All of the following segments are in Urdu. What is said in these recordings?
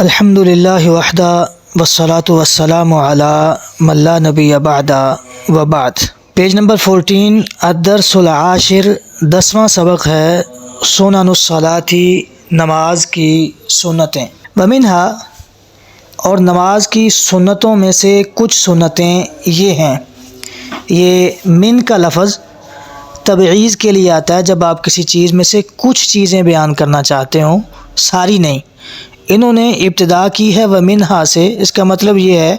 الحمدللہ وحدہ والصلاة والسلام علی من لا نبی بعد وبعد۔ پیج نمبر 14، الدرس العاشر، 10واں سبق ہے سنن الصلاۃ، نماز کی سنتیں۔ ومنہا، اور نماز کی سنتوں میں سے کچھ سنتیں یہ ہیں۔ یہ من کا لفظ تبعیض کے لیے آتا ہے، جب آپ کسی چیز میں سے کچھ چیزیں بیان کرنا چاہتے ہوں، ساری نہیں۔ انہوں نے ابتدا کی ہے ومنہا سے، اس کا مطلب یہ ہے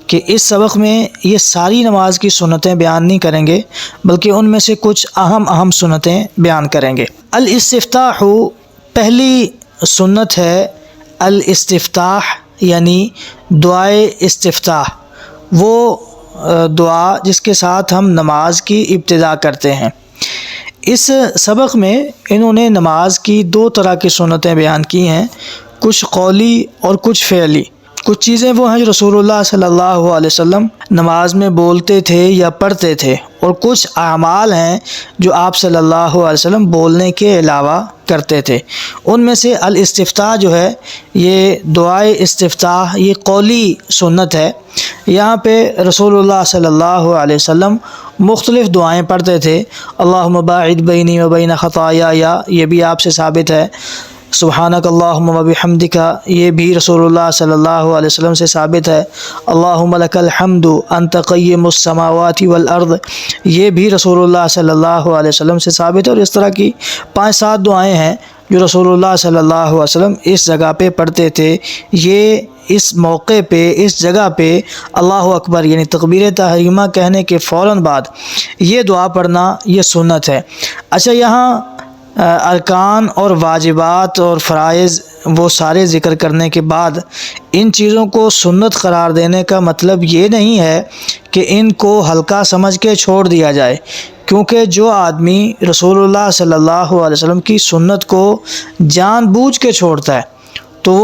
کہ اس سبق میں یہ ساری نماز کی سنتیں بیان نہیں کریں گے، بلکہ ان میں سے کچھ اہم سنتیں بیان کریں گے۔ الاستفتاح، پہلی سنت ہے الاستفتاح، یعنی دعائے استفتاح، وہ دعا جس کے ساتھ ہم نماز کی ابتدا کرتے ہیں۔ اس سبق میں انہوں نے نماز کی دو طرح کی سنتیں بیان کی ہیں، کچھ قولی اور کچھ فعلی۔ کچھ چیزیں وہ ہیں جو رسول اللہ صلی اللہ علیہ وسلم نماز میں بولتے تھے یا پڑھتے تھے، اور کچھ اعمال ہیں جو آپ صلی اللہ علیہ وسلم بولنے کے علاوہ کرتے تھے۔ ان میں سے الاستفتاح جو ہے، یہ دعائے استفتاح، یہ قولی سنت ہے۔ یہاں پہ رسول اللہ صلی اللہ علیہ وسلم مختلف دعائیں پڑھتے تھے۔ اللہم باعد بینی و بین خطایای، یہ بھی آپ سے ثابت ہے۔ سبحانک اللہم و بحمدک، یہ بھی رسول اللہ صلی اللہ علیہ وسلم سے ثابت ہے۔ اللہم لک الحمد انت قیم السماوات والارض، یہ بھی رسول اللہ صلی اللہ علیہ وسلم سے ثابت ہے۔ اور اس طرح کی 5-7 دعائیں ہیں جو رسول اللہ صلی اللہ علیہ وسلم اس جگہ پہ پڑھتے تھے۔ یہ اس موقع پہ، اس جگہ پہ اللہ اکبر یعنی تکبیر تحریمہ کہنے کے فوراً بعد یہ دعا پڑھنا یہ سنت ہے۔ اچھا، یہاں ارکان اور واجبات اور فرائض وہ سارے ذکر کرنے کے بعد ان چیزوں کو سنت قرار دینے کا مطلب یہ نہیں ہے کہ ان کو ہلکا سمجھ کے چھوڑ دیا جائے، کیونکہ جو آدمی رسول اللہ صلی اللہ علیہ وسلم کی سنت کو جان بوجھ کے چھوڑتا ہے تو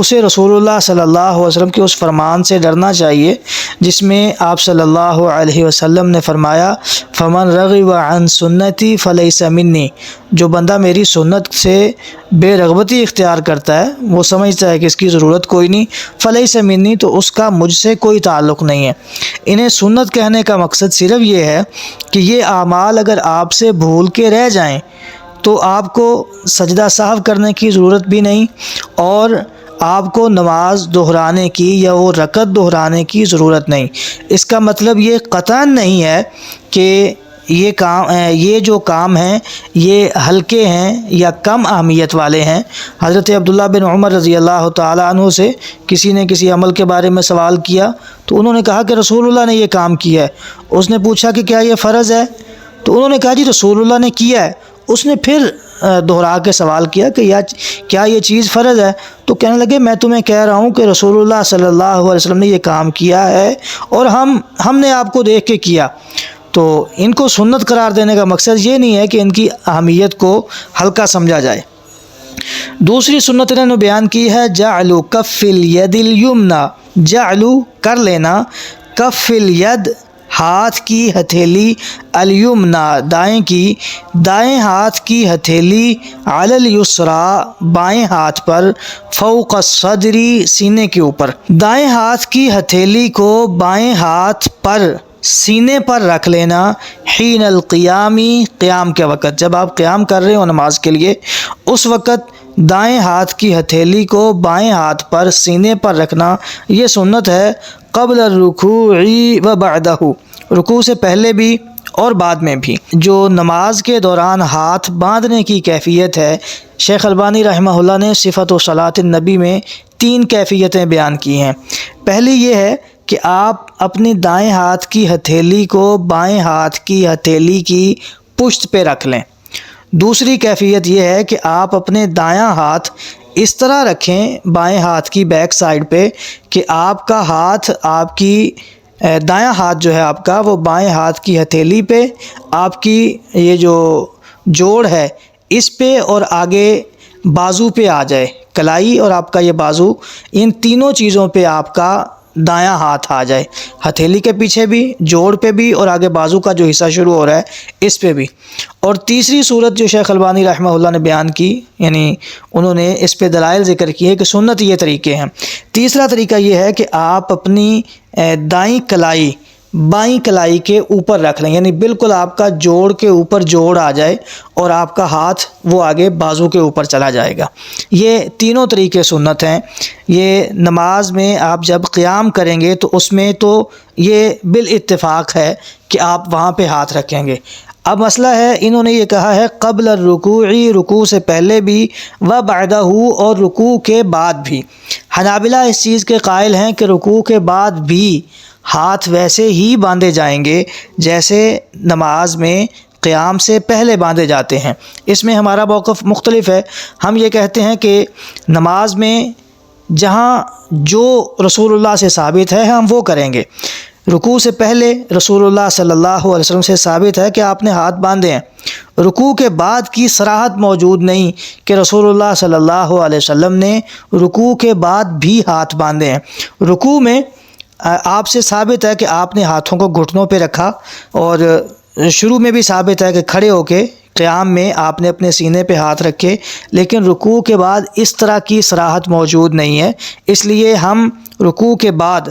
اسے رسول اللہ صلی اللہ علیہ وسلم کے اس فرمان سے ڈرنا چاہیے جس میں آپ صلی اللہ علیہ وسلم نے فرمایا، فمن رغب عن سنتی فلیس منی، جو بندہ میری سنت سے بے رغبتی اختیار کرتا ہے، وہ سمجھتا ہے کہ اس کی ضرورت کوئی نہیں، فلیس منی، تو اس کا مجھ سے کوئی تعلق نہیں ہے۔ انہیں سنت کہنے کا مقصد صرف یہ ہے کہ یہ اعمال اگر آپ سے بھول کے رہ جائیں تو آپ کو سجدہ سہو کرنے کی ضرورت بھی نہیں، اور آپ کو نماز دہرانے کی یا وہ رکعت دہرانے کی ضرورت نہیں۔ اس کا مطلب یہ قطعاً نہیں ہے کہ یہ جو کام ہیں یہ ہلکے ہیں یا کم اہمیت والے ہیں۔ حضرت عبداللہ بن عمر رضی اللہ تعالیٰ عنہ سے کسی نے کسی عمل کے بارے میں سوال کیا تو انہوں نے کہا کہ رسول اللہ نے یہ کام کیا ہے۔ اس نے پوچھا کہ کیا یہ فرض ہے؟ تو انہوں نے کہا جی رسول اللہ نے کیا ہے۔ اس نے پھر دہرا کے سوال کیا کہ کیا یہ چیز فرض ہے؟ تو کہنے لگے میں تمہیں کہہ رہا ہوں کہ رسول اللہ صلی اللہ علیہ وسلم نے یہ کام کیا ہے اور ہم نے آپ کو دیکھ کے کیا۔ تو ان کو سنت قرار دینے کا مقصد یہ نہیں ہے کہ ان کی اہمیت کو ہلکا سمجھا جائے۔ دوسری سنت انہوں نے بیان کی ہے جعل کف الید الیمنا، جعل کر لینا، کف الید ہاتھ کی ہتھیلی، الیمنا دائیں کی، دائیں ہاتھ کی ہتھیلی، علی الیسری بائیں ہاتھ پر، فوق الصدر سینے کے اوپر، دائیں ہاتھ کی ہتھیلی کو بائیں ہاتھ پر سینے پر رکھ لینا، حین القیامی قیام کے وقت، جب آپ قیام کر رہے ہو نماز کے لیے اس وقت دائیں ہاتھ کی ہتھیلی کو بائیں ہاتھ پر سینے پر رکھنا یہ سنت ہے، قبل الرکوع و بعدہ، رکوع سے پہلے بھی اور بعد میں بھی۔ جو نماز کے دوران ہاتھ باندھنے کی کیفیت ہے، شیخ البانی رحمہ اللہ نے صفت صلاۃ النبی میں 3 کیفیتیں بیان کی ہیں۔ پہلی یہ ہے کہ آپ اپنی دائیں ہاتھ کی ہتھیلی کو بائیں ہاتھ کی ہتھیلی کی پشت پہ رکھ لیں۔ دوسری کیفیت یہ ہے کہ آپ اپنے دایاں ہاتھ اس طرح رکھیں بائیں ہاتھ کی بیک سائڈ پہ کہ آپ کا ہاتھ، آپ کی دایاں ہاتھ جو ہے آپ کا، وہ بائیں ہاتھ کی ہتھیلی پہ، آپ کی یہ جو جوڑ ہے اس پہ اور آگے بازو پہ آ جائے، کلائی اور آپ کا یہ بازو، ان تینوں چیزوں پہ آپ کا دایاں ہاتھ آ جائے، ہتھیلی کے پیچھے بھی، جوڑ پہ بھی، اور آگے بازو کا جو حصہ شروع ہو رہا ہے اس پہ بھی۔ اور تیسری صورت جو شیخ البانی رحمہ اللہ نے بیان کی، یعنی انہوں نے اس پہ دلائل ذکر کیے کہ سنت یہ طریقے ہیں۔ تیسرا طریقہ یہ ہے کہ آپ اپنی دائیں کلائی بائیں کلائی کے اوپر رکھ لیں، یعنی بالکل آپ کا جوڑ کے اوپر جوڑ آ جائے اور آپ کا ہاتھ وہ آگے بازو کے اوپر چلا جائے گا۔ یہ تینوں طریقے سنت ہیں۔ یہ نماز میں آپ جب قیام کریں گے تو اس میں تو یہ بالاتفاق ہے کہ آپ وہاں پہ ہاتھ رکھیں گے۔ اب مسئلہ ہے، انہوں نے یہ کہا ہے قبل الرکوع، رکوع سے پہلے بھی، و بعدہ، اور رکوع کے بعد بھی۔ حنابلہ اس چیز کے قائل ہیں کہ رکوع کے بعد بھی ہاتھ ویسے ہی باندھے جائیں گے جیسے نماز میں قیام سے پہلے باندھے جاتے ہیں۔ اس میں ہمارا موقف مختلف ہے۔ ہم یہ کہتے ہیں کہ نماز میں جہاں جو رسول اللہ سے ثابت ہے ہم وہ کریں گے۔ رکوع سے پہلے رسول اللہ صلی اللہ علیہ وسلم سے ثابت ہے کہ آپ نے ہاتھ باندھے ہیں۔ رکوع کے بعد کی صراحت موجود نہیں کہ رسول اللہ صلی اللہ علیہ وسلم نے رکوع کے بعد بھی ہاتھ باندھے ہیں۔ رکوع میں آپ سے ثابت ہے کہ آپ نے ہاتھوں کو گھٹنوں پہ رکھا، اور شروع میں بھی ثابت ہے کہ کھڑے ہو کے قیام میں آپ نے اپنے سینے پہ ہاتھ رکھے، لیکن رکوع کے بعد اس طرح کی صراحت موجود نہیں ہے، اس لیے ہم رکوع کے بعد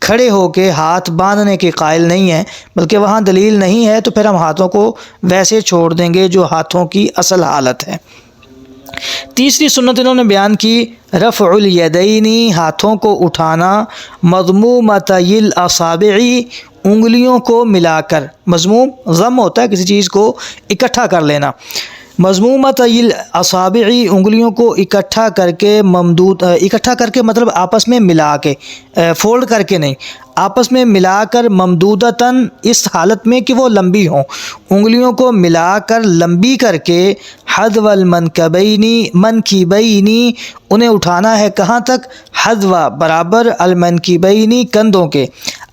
کھڑے ہو کے ہاتھ باندھنے کے قائل نہیں ہیں، بلکہ وہاں دلیل نہیں ہے تو پھر ہم ہاتھوں کو ویسے چھوڑ دیں گے جو ہاتھوں کی اصل حالت ہے۔ تیسری سنت انہوں نے بیان کی رفع الیدین، ہاتھوں کو اٹھانا، مضمومتی الاصابع، انگلیوں کو ملا کر۔ مضموم ضم ہوتا ہے کسی چیز کو اکٹھا کر لینا۔ مضمومتی الاصابع، انگلیوں کو اکٹھا کر کے، اکٹھا کر کے مطلب آپس میں ملا کے، فولڈ کر کے نہیں، آپس میں ملا کر، ممدودتاً، اس حالت میں کہ وہ لمبی ہوں، انگلیوں کو ملا کر لمبی کر کے، حذو المنکبین، منکبین، انہیں اٹھانا ہے کہاں تک؟ حذو، برابر، المنکبین، کندھوں کے،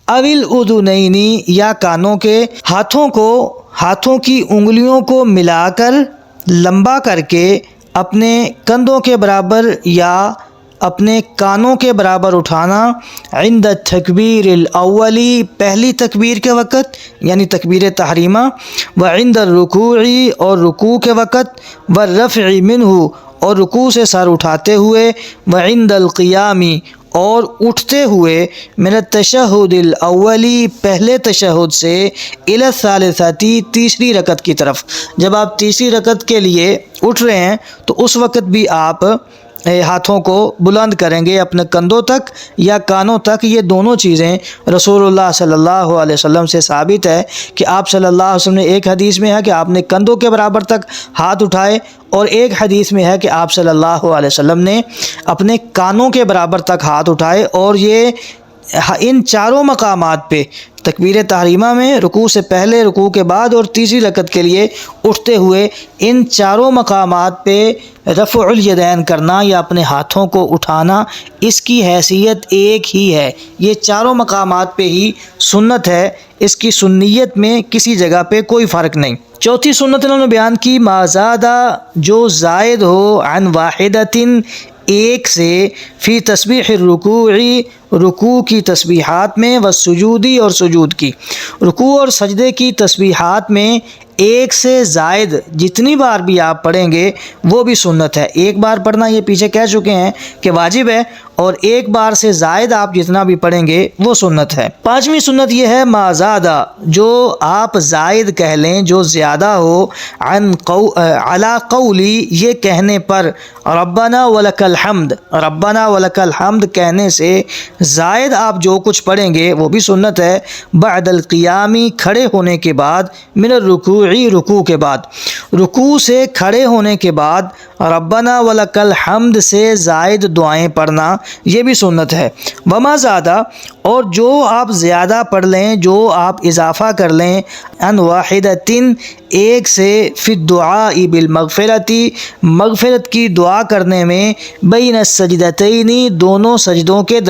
اول اذنین، یا کانوں کے۔ ہاتھوں کی انگلیوں کو ملا کر لمبا کر کے اپنے کندھوں کے برابر یا اپنے کانوں کے برابر اٹھانا، عند التکبیر الاولی، پہلی تکبیر کے وقت یعنی تکبیر تحریمہ، وعند الرکوع، اور رکوع کے وقت، والرفع منہ، اور رکوع سے سر اٹھاتے ہوئے، وعند القیام، اور اٹھتے ہوئے، من التشہد الاولی، پہلے تشہد سے، الی الثالثۃ، تیسری رکعت کی طرف۔ جب آپ تیسری رکعت کے لیے اٹھ رہے ہیں تو اس وقت بھی آپ ہاتھوں کو بلند کریں گے اپنے کندھوں تک یا کانوں تک۔ یہ دونوں چیزیں رسول اللہ صلی اللہ علیہ وسلم سے ثابت ہے کہ آپ صلی اللہ علیہ وسلم نے، ایک حدیث میں ہے کہ آپ نے کندھوں کے برابر تک ہاتھ اٹھائے، اور ایک حدیث میں ہے کہ آپ صلی اللہ علیہ وسلم نے اپنے کانوں کے برابر تک ہاتھ اٹھائے۔ اور یہ ان چاروں مقامات پہ، تکبیر تحریمہ میں، رکوع سے پہلے، رکوع کے بعد، اور تیسری رکعت کے لیے اٹھتے ہوئے، ان چاروں مقامات پہ رفع الیدین کرنا یا اپنے ہاتھوں کو اٹھانا، اس کی حیثیت ایک ہی ہے۔ یہ چاروں مقامات پہ ہی سنت ہے، اس کی سنیت میں کسی جگہ پہ کوئی فرق نہیں۔ چوتھی سنت انہوں نے بیان کی ما زادہ، جو زائد ہو، عن واحدۃ، ایک سے، فی تسبیح الرکوع، رکوع کی تسبیحات میں، والسجود، اور سجود کی، رکوع اور سجدے کی تسبیحات میں ایک سے زائد جتنی بار بھی آپ پڑھیں گے وہ بھی سنت ہے۔ ایک بار پڑھنا یہ پیچھے کہہ چکے ہیں کہ واجب ہے، اور ایک بار سے زائد آپ جتنا بھی پڑھیں گے وہ سنت ہے۔ پانچویں سنت یہ ہے ما زادہ، جو آپ زائد کہہ لیں، جو زیادہ ہو، علی قولی، یہ کہنے پر، ربنا ولک الحمد، ربنا ولک الحمد کہنے سے زائد آپ جو کچھ پڑھیں گے وہ بھی سنت ہے۔ بعد القیام، کھڑے ہونے کے بعد، من الرکوع، رکوع کے بعد، رکوع سے کھڑے ہونے کے بعد ربنا ولک الحمد سے زائد دعائیں پڑھنا، یہ بھی سنت ہے۔ وما زادہ، اور جو آپ زیادہ پڑھ لیں، جو آپ اضافہ کر لیں، عن واحدۃ، ایک سے فی الدعاء بالمغفرتی مغفرت کی دعا کرنے میں بین السجدتین دونوں سجدوں کے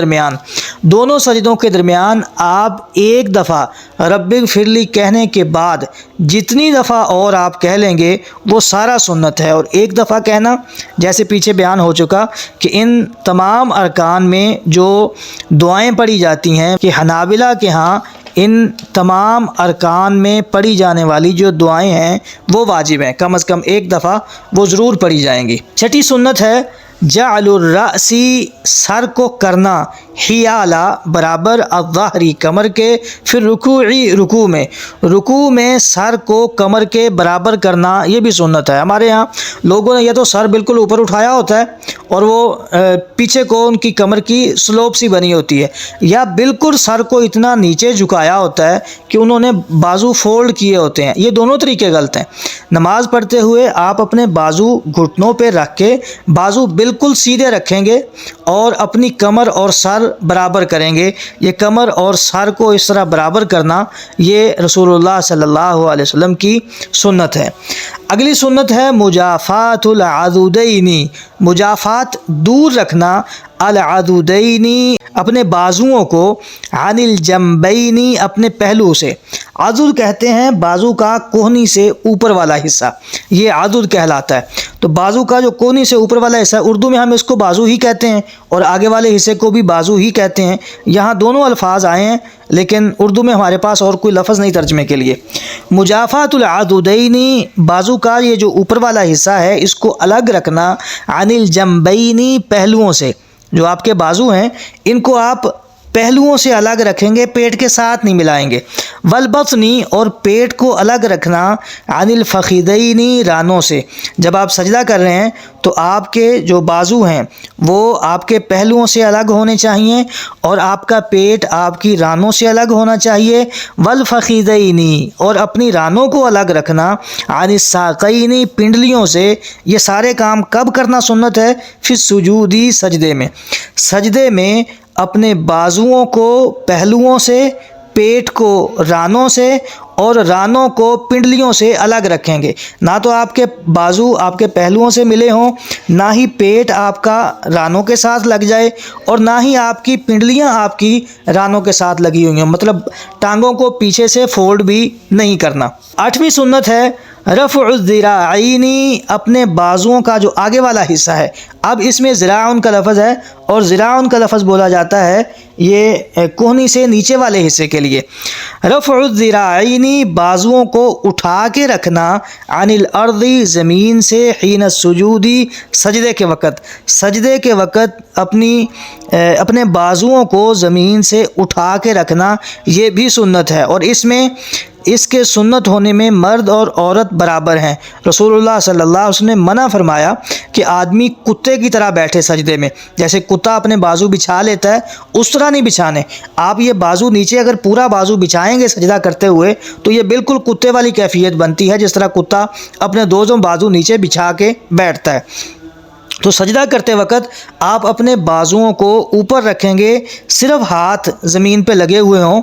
درمیان آپ ایک دفعہ رب اغفر لی کہنے کے بعد جتنی دفعہ اور آپ کہہ لیں گے وہ سارا سنت ہے۔ اور ایک دفعہ کہنا جیسے پیچھے بیان ہو چکا کہ ان تمام ارکان میں جو دعائیں پڑھی جاتی ہیں کہ حنابلہ کے ہاں ان تمام ارکان میں پڑھی جانے والی جو دعائیں ہیں وہ واجب ہیں، کم از کم ایک دفعہ وہ ضرور پڑھی جائیں گی۔ چھٹی سنت ہے جعل الرأس سر کو کرنا حیالہ برابر الظہری کمر کے، پھر رکوع میں سر کو کمر کے برابر کرنا یہ بھی سنت ہے۔ ہمارے ہاں لوگوں نے یا تو سر بالکل اوپر اٹھایا ہوتا ہے اور وہ پیچھے کو ان کی کمر کی سلوپ سی بنی ہوتی ہے، یا بالکل سر کو اتنا نیچے جھکایا ہوتا ہے کہ انہوں نے بازو فولڈ کیے ہوتے ہیں۔ یہ دونوں طریقے غلط ہیں۔ نماز پڑھتے ہوئے آپ اپنے بازو گھٹنوں پہ رکھ کے بازو بالکل سیدھے رکھیں گے اور اپنی کمر اور سر برابر کریں گے۔ یہ کمر اور سر کو اس طرح برابر کرنا یہ رسول اللہ صلی اللہ علیہ وسلم کی سنت ہے۔ اگلی سنت ہے مجافات العضدین، مجافات دور رکھنا، العضدین اپنے بازوؤں کو، عن الجنبین اپنے پہلو سے۔ عضد کہتے ہیں بازو کا کوہنی سے اوپر والا حصہ، یہ عضد کہلاتا ہے۔ تو بازو کا جو کوہنی سے اوپر والا حصہ، اردو میں ہم اس کو بازو ہی کہتے ہیں اور آگے والے حصے کو بھی بازو ہی کہتے ہیں۔ یہاں دونوں الفاظ آئے ہیں لیکن اردو میں ہمارے پاس اور کوئی لفظ نہیں ترجمے کے لیے۔ مجافات العضدین بازو کا یہ جو اوپر والا حصہ ہے اس کو الگ رکھنا، عن الجنبین پہلوؤں سے، جو آپ کے بازو ہیں ان کو آپ پہلوؤں سے الگ رکھیں گے، پیٹ کے ساتھ نہیں ملائیں گے۔ والبطنی اور پیٹ کو الگ رکھنا، عن الفخذین رانوں سے۔ جب آپ سجدہ کر رہے ہیں تو آپ کے جو بازو ہیں وہ آپ کے پہلوؤں سے الگ ہونے چاہیے اور آپ کا پیٹ آپ کی رانوں سے الگ ہونا چاہیے۔ والفخذین اور اپنی رانوں کو الگ رکھنا، عن الساقین پنڈلیوں سے۔ یہ سارے کام کب کرنا سنت ہے؟ فی السجود سجدے میں اپنے بازوؤں کو پہلوؤں سے، پیٹ کو رانوں سے اور رانوں کو پنڈلیوں سے الگ رکھیں گے۔ نہ تو آپ کے بازو آپ کے پہلوؤں سے ملے ہوں، نہ ہی پیٹ آپ کا رانوں کے ساتھ لگ جائے اور نہ ہی آپ کی پنڈلیاں آپ کی رانوں کے ساتھ لگی ہوئی ہیں، مطلب ٹانگوں کو پیچھے سے فولڈ بھی نہیں کرنا۔ آٹھویں سنت ہے رفع الذراعین اپنے بازوؤں کا جو آگے والا حصہ ہے، اب اس میں ذراعن کا لفظ ہے اور ذراعن کا لفظ بولا جاتا ہے یہ کوہنی سے نیچے والے حصے کے لیے۔ رفع الذراعین بازوؤں کو اٹھا کے رکھنا، عن الارض زمین سے، حین السجود سجدے کے وقت اپنے بازوؤں کو زمین سے اٹھا کے رکھنا یہ بھی سنت ہے، اور اس کے سنت ہونے میں مرد اور عورت برابر ہیں۔ رسول اللہ صلی اللہ علیہ وسلم نے منع فرمایا کہ آدمی کتے کی طرح بیٹھے سجدے میں، جیسے کتا اپنے بازو بچھا لیتا ہے اس طرح نہیں بچھانے۔ آپ یہ بازو نیچے اگر پورا بازو بچھائیں گے سجدہ کرتے ہوئے تو یہ بالکل کتے والی کیفیت بنتی ہے، جس طرح کتا اپنے دو بازو نیچے بچھا کے بیٹھتا ہے۔ تو سجدہ کرتے وقت آپ اپنے بازوؤں کو اوپر رکھیں گے، صرف ہاتھ زمین پہ لگے ہوئے ہوں،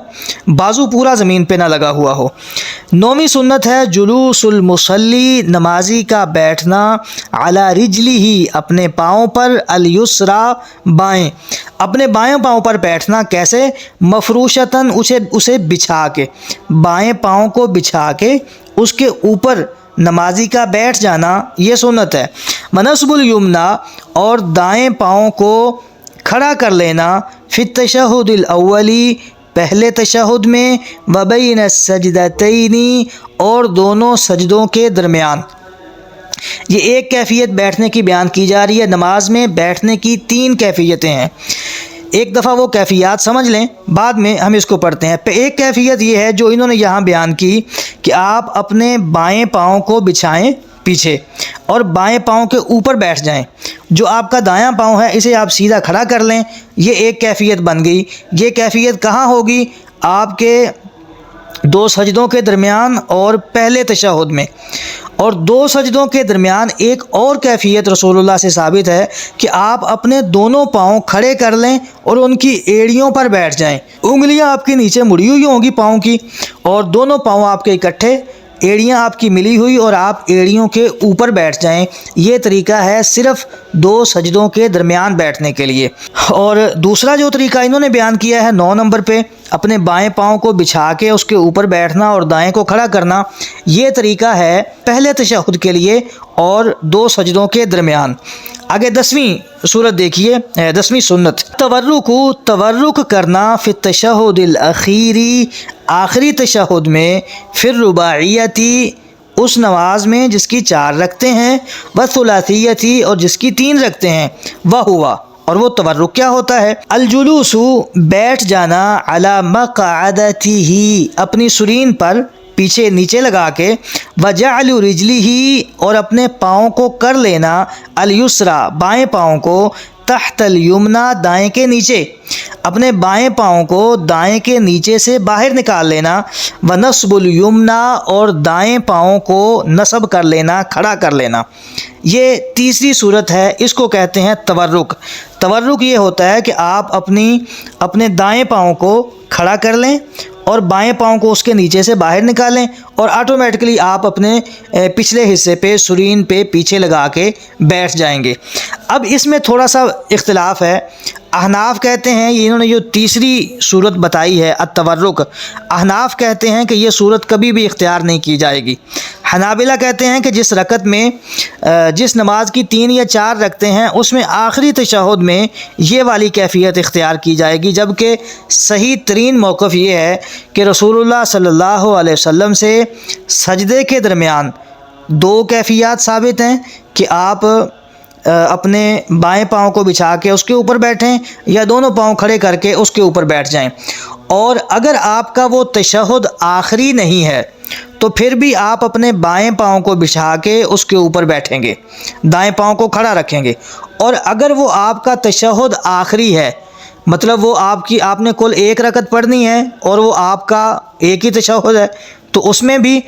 بازو پورا زمین پہ نہ لگا ہوا ہو۔ نویں سنت ہے جلوس المصلی نمازی کا بیٹھنا، علی رجلہ اپنے پاؤں پر، الیسرا بائیں، اپنے بائیں پاؤں پر بیٹھنا۔ کیسے؟ مفروشتاً اسے بچھا کے، بائیں پاؤں کو بچھا کے اس کے اوپر نمازی کا بیٹھ جانا یہ سنت ہے۔ ونصب الیمنا اور دائیں پاؤں کو کھڑا کر لینا، فی التشہد الاولی پہلے تشہد میں، وبین السجدتین اور دونوں سجدوں کے درمیان۔ یہ ایک کیفیت بیٹھنے کی بیان کی جا رہی ہے۔ نماز میں بیٹھنے کی 3 کیفیتیں ہیں، ایک دفعہ وہ کیفیات سمجھ لیں، بعد میں ہم اس کو پڑھتے ہیں۔ ایک کیفیت یہ ہے جو انہوں نے یہاں بیان کی کہ آپ اپنے بائیں پاؤں کو بچھائیں پیچھے اور بائیں پاؤں کے اوپر بیٹھ جائیں، جو آپ کا دایاں پاؤں ہے اسے آپ سیدھا کھڑا کر لیں، یہ ایک کیفیت بن گئی۔ یہ کیفیت کہاں ہوگی؟ آپ کے 2 سجدوں کے درمیان اور پہلے تشہد میں۔ اور 2 سجدوں کے درمیان ایک اور کیفیت رسول اللہ سے ثابت ہے کہ آپ اپنے دونوں پاؤں کھڑے کر لیں اور ان کی ایڑیوں پر بیٹھ جائیں، انگلیاں آپ کی نیچے مڑی ہوئی ہوں گی پاؤں کی، اور دونوں پاؤں آپ کے اکٹھے ایڑیاں آپ کی ملی ہوئی اور آپ ایڑیوں کے اوپر بیٹھ جائیں، یہ طریقہ ہے صرف 2 سجدوں کے درمیان بیٹھنے کے لیے۔ اور دوسرا جو طریقہ انہوں نے بیان کیا ہے 9 نمبر پہ، اپنے بائیں پاؤں کو بچھا کے اس کے اوپر بیٹھنا اور دائیں کو کھڑا کرنا، یہ طریقہ ہے پہلے تشہد کے لیے اور 2 سجدوں کے درمیان۔ آگے 10ویں صورت دیکھیے، 10ویں سنت، تورک کرنا فی التشہد الاخیری، آخری تشہد میں، فی الرباعیتی، اس نماز میں جس کی 4 رکعتیں ہیں، والثلاثیتی، اور جس کی 3 رکعتیں ہیں، وہوا، اور وہ تورک کیا ہوتا ہے؟ الجلوس، بیٹھ جانا، علی مقعدتہ، اپنی سرین پر پیچھے نیچے لگا کے، وجعل رجلہ، اور اپنے پاؤں کو کر لینا، الیسرا، بائیں پاؤں کو، تحت الیمنا، دائیں کے نیچے، اپنے بائیں پاؤں کو دائیں کے نیچے سے باہر نکال لینا، ونصب الیمنا، اور دائیں پاؤں کو نصب کر لینا، کھڑا کر لینا۔ یہ تیسری صورت ہے، اس کو کہتے ہیں تورک۔ تورک یہ ہوتا ہے کہ آپ اپنے دائیں پاؤں کو کھڑا کر لیں اور بائیں پاؤں کو اس کے نیچے سے باہر نکالیں، اور آٹومیٹکلی آپ اپنے پچھلے حصے پہ، سرین پہ پیچھے لگا کے بیٹھ جائیں گے۔ اب اس میں تھوڑا سا اختلاف ہے۔ احناف کہتے ہیں، انہوں نے جو تیسری صورت بتائی ہے التورک، احناف کہتے ہیں کہ یہ صورت کبھی بھی اختیار نہیں کی جائے گی۔ حنابلہ کہتے ہیں کہ جس رکعت میں، جس نماز کی 3 یا 4 رکعتیں ہیں، اس میں آخری تشہد میں یہ والی کیفیت اختیار کی جائے گی، جبکہ صحیح ترین موقف یہ ہے کہ رسول اللہ صلی اللہ علیہ وسلم سے سجدے کے درمیان 2 کیفیات ثابت ہیں کہ آپ اپنے بائیں پاؤں کو بچھا کے اس کے اوپر بیٹھیں یا دونوں پاؤں کھڑے کر کے اس کے اوپر بیٹھ جائیں۔ اور اگر آپ کا وہ تشہد آخری نہیں ہے تو پھر بھی آپ اپنے بائیں پاؤں کو بچھا کے اس کے اوپر بیٹھیں گے، دائیں پاؤں کو کھڑا رکھیں گے۔ اور اگر وہ آپ کا تشہد آخری ہے، مطلب وہ آپ نے کل 1 رکعت پڑھنی ہے اور وہ آپ کا ایک ہی تشہد ہے، تو اس میں بھی،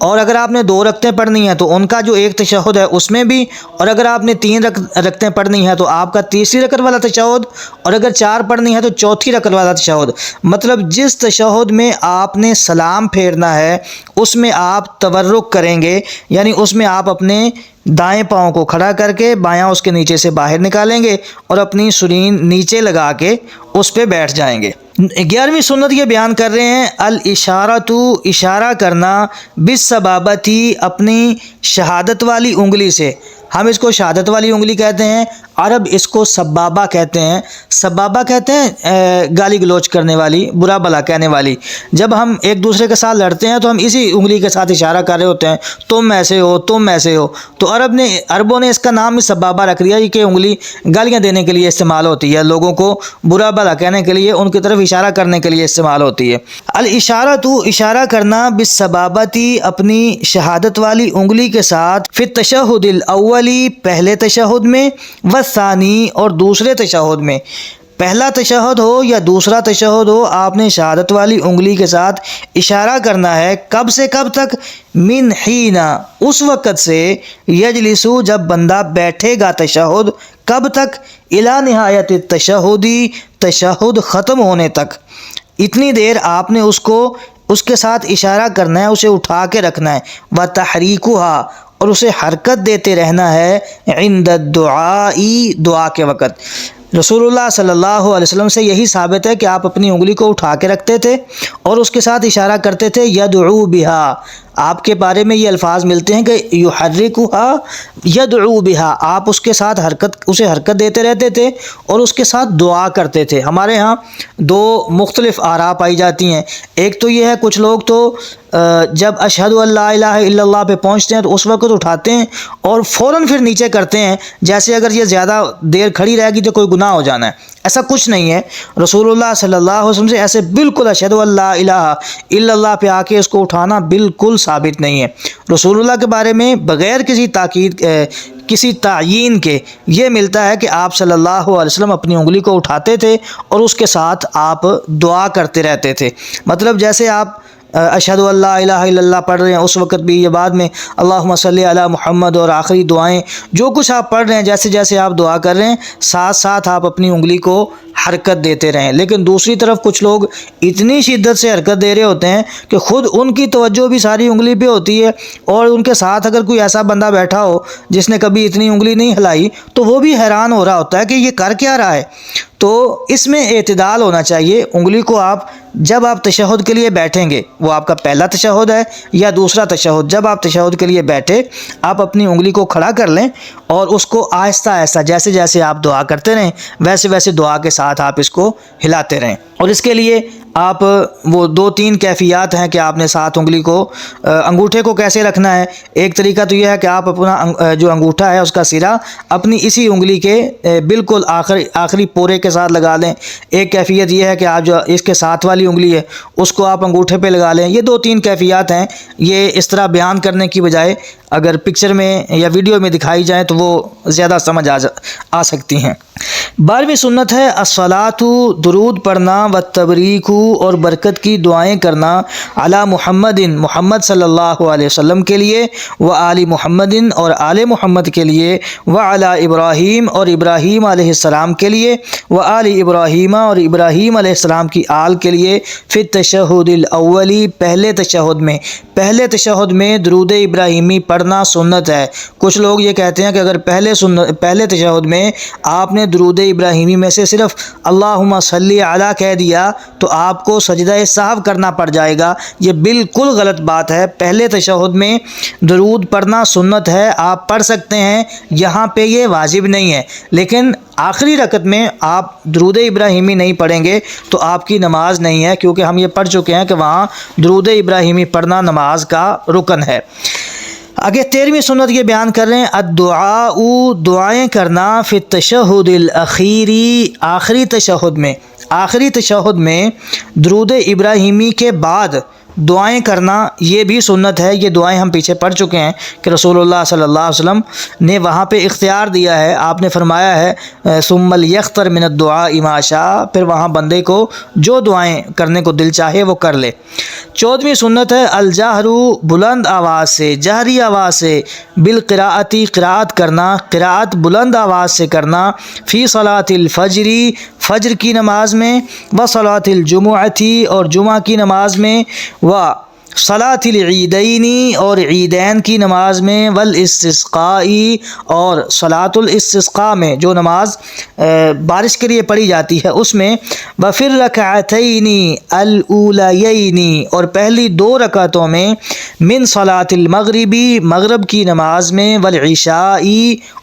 اور اگر آپ نے 2 رکعتیں پڑھنی ہیں تو ان کا جو ایک تشہد ہے اس میں بھی، اور اگر آپ نے 3 رکعتیں پڑھنی ہیں تو آپ کا تیسری رکعت والا تشہد، اور اگر 4 پڑھنی ہے تو چوتھی رکعت والا تشہد۔ مطلب جس تشہد میں آپ نے سلام پھیرنا ہے اس میں آپ تورک کریں گے، یعنی اس میں آپ اپنے دائیں پاؤں کو کھڑا کر کے بایاں اس کے نیچے سے باہر نکالیں گے اور اپنی سرین نیچے لگا کے اس پہ بیٹھ جائیں گے۔ 11ویں سنت یہ بیان کر رہے ہیں، الاشارۃ، اشارہ کرنا، بالسبابتی، اپنی شہادت والی انگلی سے۔ ہم اس کو شہادت والی انگلی کہتے ہیں، عرب اس کو سبابہ کہتے ہیں۔ سبابہ کہتے ہیں گالی گلوچ کرنے والی، برا بھلا کہنے والی۔ جب ہم ایک دوسرے کے ساتھ لڑتے ہیں تو ہم اسی انگلی کے ساتھ اشارہ کر رہے ہوتے ہیں، تم ایسے ہو، تم ایسے ہو۔ تو عربوں نے اس کا نام سبابہ رکھ دیا کہ انگلی گالیاں دینے کے لیے استعمال ہوتی ہے، لوگوں کو برا بھلا کہنے کے لیے، ان کی طرف اشارہ کرنے کے لیے استعمال ہوتی ہے۔ الاشارۃ، اشارہ کرنا، بالسبابتی، اپنی شہادت والی انگلی کے ساتھ، فی التشہد الاولی، پہلے تشہد میں، والثانی، اور دوسرے تشہد میں۔ پہلا تشہد ہو یا دوسرا تشہد ہو، آپ نے شہادت والی انگلی کے ساتھ اشارہ کرنا ہے۔ کب سے کب تک؟ من حین، اس وقت سے، یجلسو، جب بندہ بیٹھے گا تشہد، کب تک؟ الی نہایت التشہدی، تشہد ختم ہونے تک، اتنی دیر آپ نے اس کے ساتھ اشارہ کرنا ہے، اسے اٹھا کے رکھنا ہے۔ وتحریکھا، اور اسے حرکت دیتے رہنا ہے، عند الدعاء، دعا کے وقت۔ رسول اللہ صلی اللہ علیہ وسلم سے یہی ثابت ہے کہ آپ اپنی انگلی کو اٹھا کے رکھتے تھے اور اس کے ساتھ اشارہ کرتے تھے، یدعو بہا۔ آپ کے بارے میں یہ الفاظ ملتے ہیں کہ یحرکھا یدعو بہا، آپ اس کے ساتھ اسے حرکت دیتے رہتے تھے اور اس کے ساتھ دعا کرتے تھے۔ ہمارے ہاں 2 مختلف آراء پائی جاتی ہیں۔ ایک تو یہ ہے، کچھ لوگ تو جب اشہد ان لا الہ الا اللہ پہ پہنچتے ہیں تو اس وقت اٹھاتے ہیں اور فوراً پھر نیچے کرتے ہیں، جیسے اگر یہ زیادہ دیر کھڑی رہے گی تو کوئی گناہ ہو جانا ہے۔ ایسا کچھ نہیں ہے، رسول اللہ صلی اللہ علیہ وسلم سے ایسے بالکل اشہد ان لا الہ الا اللہ پہ آ کے اس کو اٹھانا بالکل ثابت نہیں ہے۔ رسول اللہ کے بارے میں بغیر کسی تاکید، کسی تعیین کے یہ ملتا ہے کہ آپ صلی اللہ علیہ وسلم اپنی انگلی کو اٹھاتے تھے اور اس کے ساتھ آپ دعا کرتے رہتے تھے۔ مطلب جیسے آپ اشہدو ان لا الہ الا اللہ پڑھ رہے ہیں اس وقت بھی، یا بعد میں اللہم صلی علی محمد اور آخری دعائیں، جو کچھ آپ پڑھ رہے ہیں، جیسے جیسے آپ دعا کر رہے ہیں ساتھ ساتھ آپ اپنی انگلی کو حرکت دیتے رہیں۔ لیکن دوسری طرف کچھ لوگ اتنی شدت سے حرکت دے رہے ہوتے ہیں کہ خود ان کی توجہ بھی ساری انگلی پہ ہوتی ہے، اور ان کے ساتھ اگر کوئی ایسا بندہ بیٹھا ہو جس نے کبھی اتنی انگلی نہیں ہلائی تو وہ بھی حیران ہو رہا ہوتا ہے کہ یہ کر کیا رہا ہے۔ تو اس میں اعتدال ہونا چاہیے۔ انگلی کو آپ جب آپ تشہد کے لیے بیٹھیں گے، وہ آپ کا پہلا تشہد ہے یا دوسرا تشہد، جب آپ تشہد کے لیے بیٹھے آپ اپنی انگلی کو کھڑا کر لیں اور اس کو آہستہ آہستہ جیسے جیسے آپ دعا کرتے رہیں ویسے ویسے دعا کے ساتھ آپ اس کو ہلاتے رہیں۔ اور اس کے لیے آپ وہ 2-3 کیفیات ہیں کہ آپ نے ساتھ انگلی کو انگوٹھے کو کیسے رکھنا ہے۔ ایک طریقہ تو یہ ہے کہ آپ اپنا جو انگوٹھا ہے اس کا سرا اپنی اسی انگلی کے بالکل آخری پورے کے ساتھ لگا لیں۔ ایک کیفیت یہ ہے کہ آپ جو اس کے ساتھ والی انگلی ہے اس کو آپ انگوٹھے پہ لگا لیں۔ یہ 2-3 کیفیات ہیں، یہ اس طرح بیان کرنے کی بجائے اگر پکچر میں یا ویڈیو میں دکھائی جائیں تو وہ زیادہ سمجھ آ سکتی ہیں۔ 12ویں سنت ہے الصلاۃ، درود پڑھنا، والتبریک اور برکت کی دعائیں کرنا، علی محمد، محمد صلی اللہ علیہ وسلم کے لیے، وآل محمد اور آل محمد کے لیے، وعلی ابراہیم اور ابراہیم علیہ السلام کے لیے، وآل ابراہیم اور ابراہیم علیہ السلام کی آل کے لیے، فی التشہد الاولی، پہلے تشہد میں درود ابراہیمی پڑھنا سنت ہے۔ کچھ لوگ یہ کہتے ہیں کہ اگر پہلے تشہد میں آپ نے درود ابراہیمی میں سے صرف اللہم صلی علی کہہ دیا تو آپ کو سجدہ سہو کرنا پڑ جائے گا۔ یہ بالکل غلط بات ہے۔ پہلے تشہد میں درود پڑھنا سنت ہے، آپ پڑھ سکتے ہیں، یہاں پہ یہ واجب نہیں ہے، لیکن آخری رکعت میں آپ درود ابراہیمی نہیں پڑھیں گے تو آپ کی نماز نہیں ہے، کیونکہ ہم یہ پڑھ چکے ہیں کہ وہاں درود ابراہیمی پڑھنا نماز کا رکن ہے۔ آگے 13ویں سنت یہ بیان کر رہے ہیں الدعاء، دعائیں کرنا، فی التشہد الاخیری، آخری تشہد میں درود ابراہیمی کے بعد دعائیں کرنا یہ بھی سنت ہے۔ یہ دعائیں ہم پیچھے پڑھ چکے ہیں کہ رسول اللہ صلی اللہ علیہ وسلم نے وہاں پہ اختیار دیا ہے، آپ نے فرمایا ہے ثم لیختر من الدعاء ما شاء، پھر وہاں بندے کو جو دعائیں کرنے کو دل چاہے وہ کر لے۔ 14ویں سنت ہے الجہر، بلند آواز سے، جہری آواز سے، بالقراءتی، قراءت کرنا، قراءت بلند آواز سے کرنا، فی صلاۃ الفجر، فجر کی نماز میں، وصلاۃ الجمعۃ اور جمعہ کی نماز میں، صلاۃ العیدین اور عیدین کی نماز میں، والاستسقاء اور صلاۃ الاستسقاء میں جو نماز بارش کے لیے پڑھی جاتی ہے اس میں، وفی الرکعتین الاولیین اور پہلی 2 رکعتوں میں، من صلاۃ المغرب، مغرب کی نماز میں، والعشاء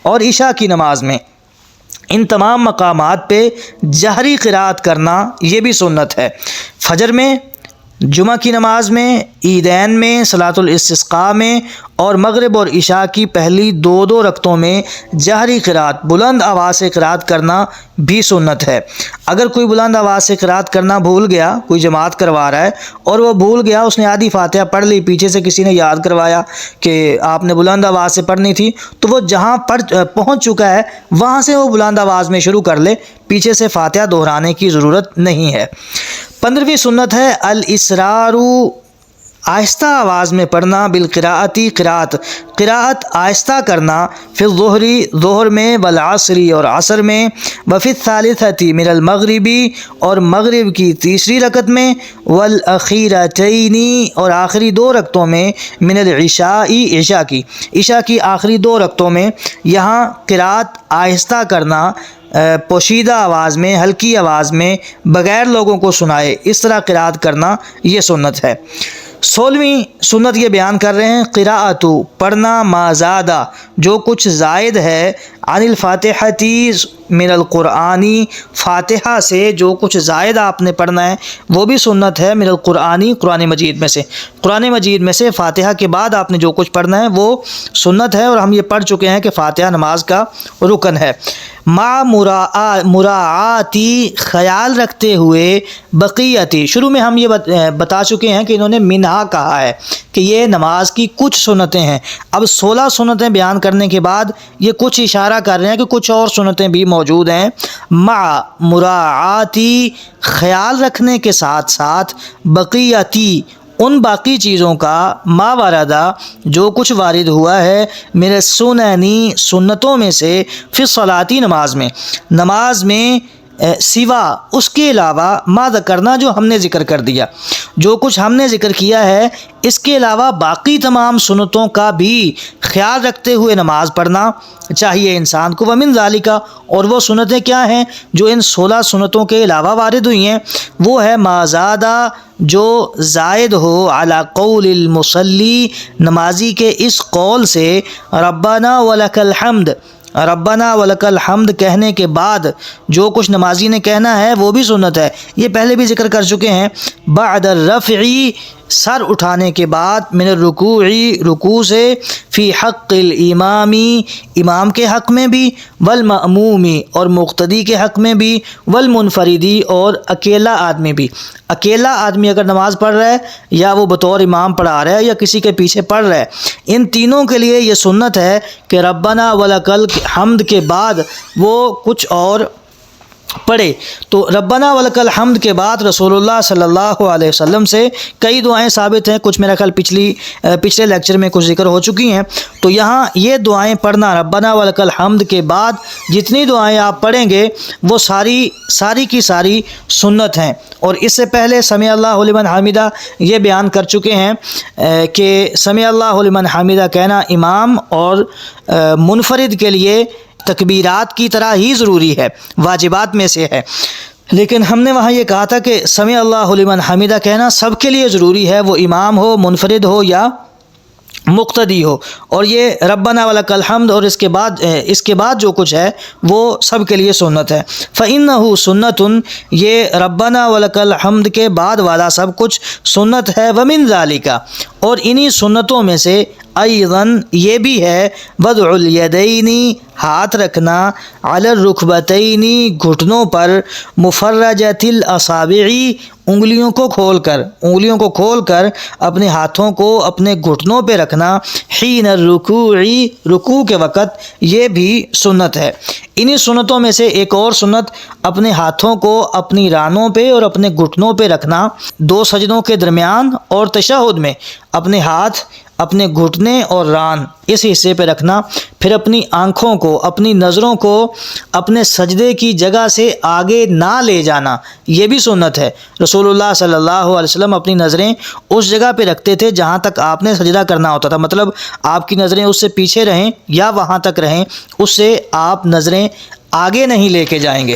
اور عشاء کی نماز میں۔ ان تمام مقامات پہ جہری قراءت کرنا یہ بھی سنت ہے۔ فجر میں، جمعہ کی نماز میں، عیدین میں، صلاۃ الاستسقاء میں اور مغرب اور عشاء کی پہلی 2 رکعتوں میں جہری قراءت، بلند آواز سے قراءت کرنا بھی سنت ہے۔ اگر کوئی بلند آواز سے قراءت کرنا بھول گیا، کوئی جماعت کروا رہا ہے اور وہ بھول گیا، اس نے آدھی فاتحہ پڑھ لی، پیچھے سے کسی نے یاد کروایا کہ آپ نے بلند آواز سے پڑھنی تھی، تو وہ جہاں پہنچ چکا ہے وہاں سے وہ بلند آواز میں شروع کر لے، پیچھے سے فاتحہ دہرانے کی ضرورت نہیں ہے۔ 15ویں سنت ہے الاسرار، آہستہ آواز میں پڑھنا، بالقراءتی، قراءت آہستہ کرنا، فی الظہر، ظہر میں، والعصر اور عصر میں، وفی الثالثۃ من المغرب اور مغرب کی 3 رکعت میں، والاخیرتین اور آخری 2 رکعتوں میں، من العشاء، عشاء کی آخری 2 رکعتوں میں۔ یہاں قراءت آہستہ کرنا، پوشیدہ آواز میں، ہلکی آواز میں، بغیر لوگوں کو سنائے، اس طرح قراءت کرنا یہ سنت ہے۔ 16ویں سنت یہ بیان کر رہے ہیں قراءت، پڑھنا، ما زادہ، جو کچھ زائد ہے، عن الفاتحۃ من القرآنی، فاتحہ سے جو کچھ زائد آپ نے پڑھنا ہے وہ بھی سنت ہے، من القرآنی، قرآن مجید میں سے، قرآن مجید میں سے فاتحہ کے بعد آپ نے جو کچھ پڑھنا ہے وہ سنت ہے، اور ہم یہ پڑھ چکے ہیں کہ فاتحہ نماز کا رکن ہے۔ مع مراعاتی، خیال رکھتے ہوئے، بقیتی، شروع میں ہم یہ بتا چکے ہیں کہ انہوں نے منہا کہا ہے کہ یہ نماز کی کچھ سنتیں ہیں۔ اب 16 سنتیں بیان کرنے کے بعد یہ کچھ اشارہ کر رہے ہیں کہ کچھ اور سنتیں بھی موجود ہیں۔ مع مراعاتی، خیال رکھنے کے ساتھ ساتھ، بقیتی، ان باقی چیزوں کا ما وردہ جو کچھ وارد ہوا ہے میرے سننی سنتوں میں سے فی الصلاۃ نماز میں سوا اس کے علاوہ ما ذکرنا جو ہم نے ذکر کر دیا، جو کچھ ہم نے ذکر کیا ہے اس کے علاوہ باقی تمام سنتوں کا بھی خیال رکھتے ہوئے نماز پڑھنا چاہیے انسان کو۔ ومن ذالک، اور وہ سنتیں کیا ہیں جو ان 16 سنتوں کے علاوہ وارد ہوئی ہیں، وہ ہے ما زادہ جو زائد ہو علی قول المصلی نمازی کے اس قول سے ربنا ولک الحمد، ربنا ولک الحمد کہنے کے بعد جو کچھ نمازی نے کہنا ہے وہ بھی سنت ہے، یہ پہلے بھی ذکر کر چکے ہیں۔ بعد الرفع سر اٹھانے کے بعد، من الرکوع رکوع سے، فی حق الامامی امام کے حق میں بھی، والمأمومی اور مقتدی کے حق میں بھی، والمنفردی اور اکیلا آدمی بھی۔ اکیلا آدمی اگر نماز پڑھ رہا ہے یا وہ بطور امام پڑھا رہا ہے یا کسی کے پیچھے پڑھ رہا ہے، ان تینوں کے لیے یہ سنت ہے کہ ربنا ولک الحمد کے بعد وہ کچھ اور پڑھے۔ تو ربنا ولک الحمد کے بعد رسول اللہ صلی اللہ علیہ وسلم سے کئی دعائیں ثابت ہیں، کچھ میرا خیال پچھلے لیکچر میں کچھ ذکر ہو چکی ہیں، تو یہاں یہ دعائیں پڑھنا ربنا ولک الحمد کے بعد جتنی دعائیں آپ پڑھیں گے وہ ساری کی ساری سنت ہیں۔ اور اس سے پہلے سمع اللہ لمن حمیدہ یہ بیان کر چکے ہیں کہ سمع اللہ لمن حمیدہ کہنا امام اور منفرد کے لیے تکبیرات کی طرح ہی ضروری ہے، واجبات میں سے ہے، لیکن ہم نے وہاں یہ کہا تھا کہ سمع اللہ لمن حمیدہ کہنا سب کے لیے ضروری ہے، وہ امام ہو، منفرد ہو یا مقتدی ہو، اور یہ ربنا ولک الحمد اور اس کے بعد جو کچھ ہے وہ سب کے لیے سنت ہے۔ فإنہ سنت، یہ ربنا ولک الحمد کے بعد والا سب کچھ سنت ہے۔ ومن ذالک، اور انہی سنتوں میں سے ایضاً یہ بھی ہے وضع الیدین ہاتھ رکھنا، علی الرکبتین گھٹنوں پر، مفرجۃ الاصابع انگلیوں کو کھول کر اپنے ہاتھوں کو اپنے گھٹنوں پہ رکھنا، حین الرکوع رکوع کے وقت، یہ بھی سنت ہے۔ انہی سنتوں میں سے ایک اور سنت اپنے ہاتھوں کو اپنی رانوں پہ اور اپنے گھٹنوں پہ رکھنا، دو سجدوں کے درمیان اور تشہد میں اپنے ہاتھ، اپنے گھٹنے اور ران اس حصے پہ رکھنا، پھر اپنی آنکھوں کو، اپنی نظروں کو اپنے سجدے کی جگہ سے آگے نہ لے جانا، یہ بھی سنت ہے۔ رسول اللہ صلی اللہ علیہ وسلم اپنی نظریں اس جگہ پہ رکھتے تھے جہاں تک آپ نے سجدہ کرنا ہوتا تھا، مطلب آپ کی نظریں اس سے پیچھے رہیں یا وہاں تک رہیں، اس سے آپ نظریں آگے نہیں لے کے جائیں گے۔